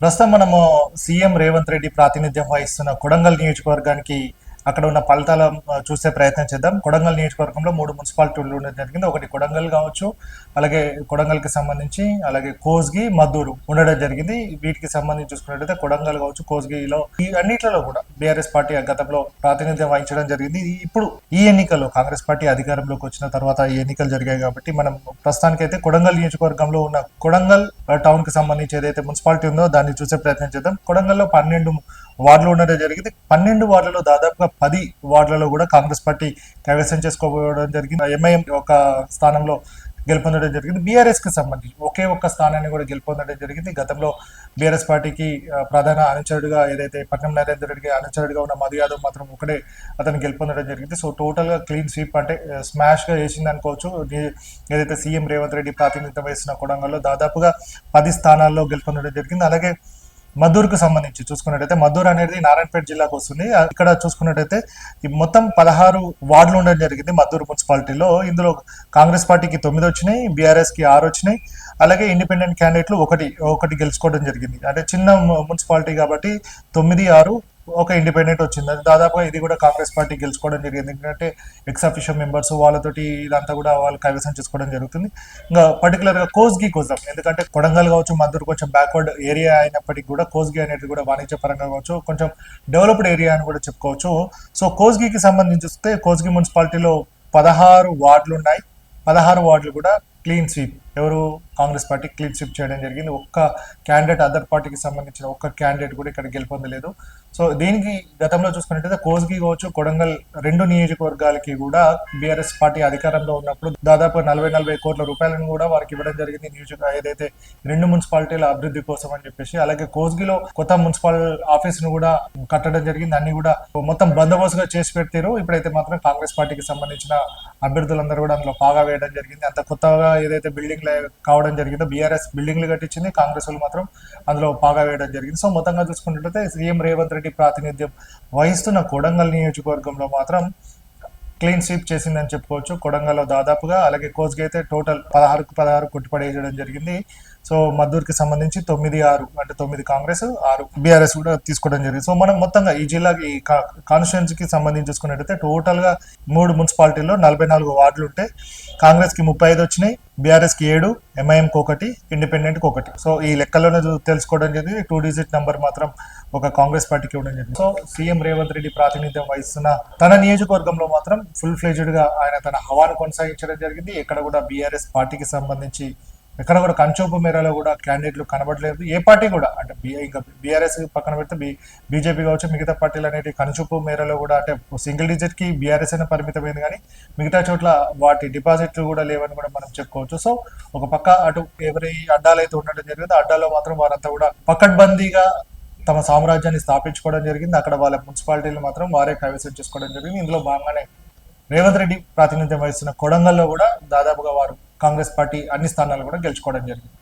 ప్రస్తుతం మనము సీఎం రేవంత్ రెడ్డి ప్రాతినిధ్యం వహిస్తున్న కొడంగల్ నియోజకవర్గానికి అక్కడ ఉన్న ఫలితాల చూసే ప్రయత్నం చేద్దాం. కొడంగల్ నియోజకవర్గంలో 3 మున్సిపాలిటీలు ఉండడం జరిగింది. ఒకటి కొడంగల్ కావచ్చు, అలాగే కొడంగల్కి సంబంధించి అలాగే కోస్గి, మద్దూరు ఉండడం జరిగింది. వీటికి సంబంధించి చూసుకున్నట్టయితే కొడంగల్ కావచ్చు, కోస్గిలో ఈ అన్నిట్లలో కూడా బీఆర్ఎస్ పార్టీ గతంలో ప్రాతినిధ్యం వహించడం జరిగింది. ఇప్పుడు ఈ ఎన్నికల్లో కాంగ్రెస్ పార్టీ అధికారంలోకి వచ్చిన తర్వాత ఈ ఎన్నికలు జరిగాయి కాబట్టి మనం ప్రస్తుతానికైతే కొడంగల్ నియోజకవర్గంలో ఉన్న కొడంగల్ టౌన్ కి సంబంధించి ఏదైతే మున్సిపాలిటీ ఉందో దాన్ని చూసే ప్రయత్నం చేద్దాం. కొడంగల్లో 12 వార్డులు ఉండడం జరిగింది. 12 వార్డులలో దాదాపుగా 10 వార్డులలో కూడా కాంగ్రెస్ పార్టీ కైవసం చేసుకోవడం జరిగింది. ఎంఐఎం ఒక స్థానంలో గెలుపొందడం జరిగింది. బీఆర్ఎస్ కి సంబంధించి ఒకే ఒక్క స్థానాన్ని కూడా గెలుపొందడం జరిగింది. గతంలో బీఆర్ఎస్ పార్టీకి ప్రధాన అనుచరుడుగా ఏదైతే పట్నం నరేందర్ రెడ్డి అనుచరుడుగా ఉన్న మధు యాదవ్ మాత్రం ఒకటే అతను గెలుపొందడం జరిగింది. సో టోటల్ గా క్లీన్ స్వీప్ అంటే స్మాష్ గా వేసింది అనుకోవచ్చు. ఏదైతే సీఎం రేవంత్ రెడ్డి ప్రాతినిధ్యం వహిస్తున్న కొడంగల్లో దాదాపుగా 10 స్థానాల్లో గెలుపొందడం జరిగింది. అలాగే మద్దూరుకు సంబంధించి చూసుకున్నట్టయితే మద్దూరు అనేది నారాయణపేట జిల్లాకు వస్తుంది. ఇక్కడ చూసుకున్నట్టయితే మొత్తం 16 వార్డులు ఉండడం జరిగింది మద్దూరు మున్సిపాలిటీలో. ఇందులో కాంగ్రెస్ పార్టీకి 9 వచ్చినాయి, బీఆర్ఎస్ కి 6 వచ్చినాయి. అలాగే ఇండిపెండెంట్ క్యాండిడేట్లు ఒకటి గెలుచుకోవడం జరిగింది. అంటే చిన్న మున్సిపాలిటీ కాబట్టి 9, 6 ఒక ఇండిపెండెంట్ వచ్చింది. అది దాదాపుగా ఇది కూడా కాంగ్రెస్ పార్టీ గెలుచుకోవడం జరిగింది. ఎందుకంటే ఎక్స్ అఫిషియల్ మెంబర్స్ వాళ్ళతోటి ఇదంతా కూడా వాళ్ళు కైవసం చేసుకోవడం జరుగుతుంది. ఇంకా పర్టికులర్ గా కోస్గి కోసం, ఎందుకంటే కొడంగల్ కావచ్చు, మద్దూరు కొంచెం బ్యాక్వర్డ్ ఏరియా అయినప్పటికీ కూడా కోస్గి అనేది కూడా వాణిజ్య పరంగా కావచ్చు కొంచెం డెవలప్డ్ ఏరియా అని కూడా చెప్పుకోవచ్చు. సో కోస్గికి సంబంధించి చూస్తే కోస్గి మున్సిపాలిటీలో 16 వార్డులు ఉన్నాయి. 16 వార్డులు కూడా క్లీన్ స్వీప్, ఎవరు కాంగ్రెస్ పార్టీ క్లీన్ స్వీప్ చేయడం జరిగింది. ఒక్క క్యాండిడేట్ అదర్ పార్టీకి సంబంధించిన ఒక్క క్యాండిడేట్ కూడా ఇక్కడ గెలుపొందలేదు. సో దీనికి గతంలో చూసుకున్నట్టయితే కోస్గి కావచ్చు, కొడంగల్ 2 నియోజకవర్గాలకి కూడా బీఆర్ఎస్ పార్టీ అధికారంలో ఉన్నప్పుడు దాదాపు 40 కోట్ల రూపాయలను కూడా వారికి ఇవ్వడం జరిగింది. ఏదైతే 2 మున్సిపాలిటీల అభివృద్ధి కోసం అని చెప్పేసి. అలాగే కోస్గిలో కొత్త మున్సిపల్ ఆఫీస్ ను కూడా కట్టడం జరిగింది. అన్ని కూడా మొత్తం బందోబస్తుగా చేసి పెడతారు. ఇప్పుడైతే మాత్రం కాంగ్రెస్ పార్టీకి సంబంధించిన అభ్యర్థులందరూ కూడా అందులో బాగా వేయడం జరిగింది. అంత కొత్తగా ఏదైతే బిల్డింగ్ కావడం జరిగిందో బీఆర్ఎస్ బిల్డింగ్లు కట్టించింది, కాంగ్రెస్ వాళ్ళు మాత్రం అందులో బాగా వేయడం జరిగింది. సో మొత్తంగా చూసుకున్నట్లయితే సీఎం రేవంత్ రెడ్డి ప్రాతినిధ్యం వహిస్తున్న కొడంగల్ నియోజకవర్గంలో మాత్రం క్లీన్ స్వీప్ చేసిందని చెప్పుకోవచ్చు. కొడంగల్లో దాదాపుగా, అలాగే కోస్గి అయితే టోటల్ 16కు 16 కొట్టిపడేయడం జరిగింది. సో మద్దూరుకి సంబంధించి 9, 6 అంటే 9 కాంగ్రెస్, 6 బీఆర్ఎస్ కూడా తీసుకోవడం జరిగింది. సో మనం మొత్తంగా ఈ జిల్లాకి కాన్స్టిట్యున్సీకి సంబంధించి చూసుకున్నట్టయితే టోటల్ గా 3 మున్సిపాలిటీల్లో 44 వార్డులు ఉంటాయి. కాంగ్రెస్ కి 35 వచ్చినాయి, బీఆర్ఎస్ కి 7, ఎంఐఎం కి 1, ఇండిపెండెంట్ కి 1. సో ఈ లెక్కలోనే తెలుసుకోవడం జరిగింది. 2 డిజిట్ నంబర్ మాత్రం ఒక కాంగ్రెస్ పార్టీకి ఇవ్వడం జరిగింది. సో సీఎం రేవంత్ రెడ్డి ప్రాతినిధ్యం వహిస్తున్న తన నియోజకవర్గంలో మాత్రం ఫుల్ ఫ్లెజ్డ్ గా ఆయన తన హవాను కొనసాగించడం జరిగింది. ఎక్కడ కూడా బీఆర్ఎస్ పార్టీకి సంబంధించి ఎక్కడ కూడా కంచోపు మేరలో కూడా క్యాండిడేట్లు కనబడలేదు. ఏ పార్టీ కూడా అంటే ఇంకా బీఆర్ఎస్ పక్కన పెడితే బీజేపీ కావచ్చు, మిగతా పార్టీలు అనేవి కంచోపు మేరలో కూడా అంటే సింగిల్ డిజిట్ కి బీఆర్ఎస్ అయినా పరిమితమైంది, కానీ మిగతా చోట్ల వాటి డిపాజిట్లు కూడా లేవని కూడా మనం చెప్పుకోవచ్చు. సో ఒక పక్క అటు ఎవరి అడ్డాలు అయితే ఉండడం జరిగింది, అడ్డాలో మాత్రం వారంతా కూడా పకడ్బందీగా తమ సామ్రాజ్యాన్ని స్థాపించుకోవడం జరిగింది. అక్కడ వాళ్ళ మున్సిపాలిటీలు మాత్రం వారే కైవసం చేసుకోవడం జరిగింది. ఇందులో భాగంగానే రేవంత్ రెడ్డి ప్రాతినిధ్యం వహిస్తున్న కొడంగల్లో కూడా దాదాపుగా వారు కాంగ్రెస్ పార్టీ అన్ని స్థానాలు కూడా గెలుచుకోవడం జరిగింది.